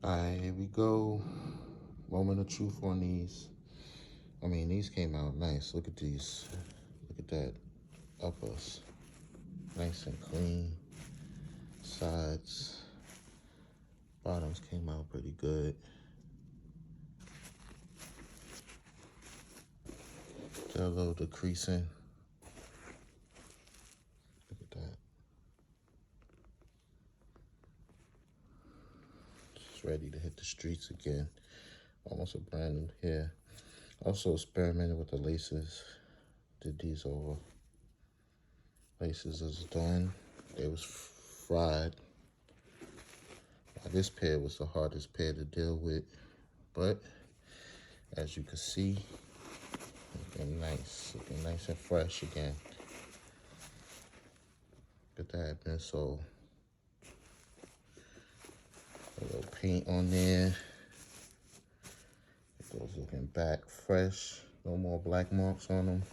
Alright, here we go. Moment of truth on these. I mean, these came out nice. Look at these. Look at that uppers. Nice and clean. Sides. Bottoms came out pretty good. Got a little decreasing. Look at that. Just ready to hit the streets again. Almost a brand new pair. Also experimented with the laces. Did these over. Laces is done. They was fried. This pair was the hardest pair to deal with, but as you can see, looking nice and fresh again. Look at that midsole. A little paint on there. It goes looking back fresh. No more black marks on them.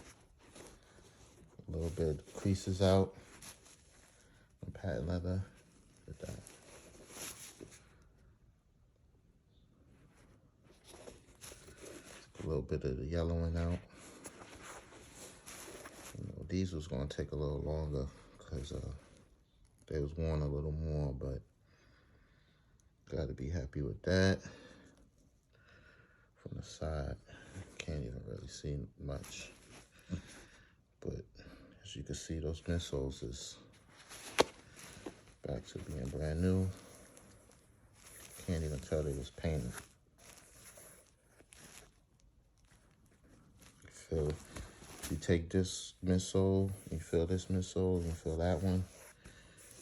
A little bit of creases out. And patent leather. Look at that. A little bit of the yellowing out. You know, these was gonna take a little longer because they was worn a little more, but gotta be happy with that. From the side, can't even really see much, but as you can see, those midsoles is back to being brand new. Can't even tell they was painted. If you take this midsole, you feel this midsole, you feel that one,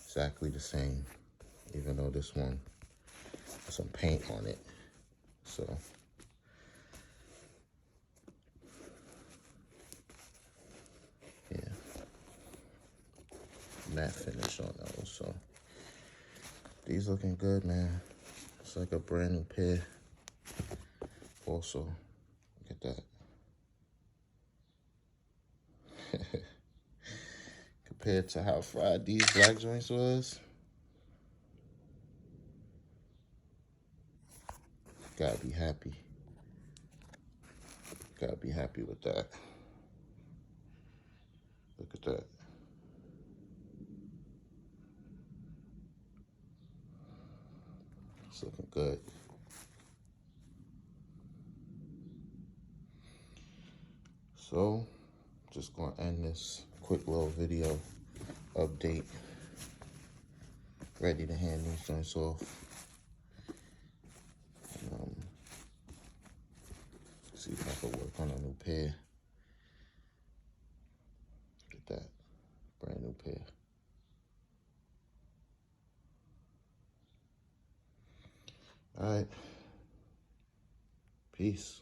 exactly the same, even though this one has some paint on it. So yeah, matte finish on those. So these looking good, man. It's like a brand new pair. Also, look at that. Compared to how fried these black joints was, gotta be happy. Gotta be happy with that. Look at that. It's looking good. So, just gonna end this quick little video update. Ready to hand these joints off. See if I can work on a new pair. Look at that. Brand new pair. All right. Peace.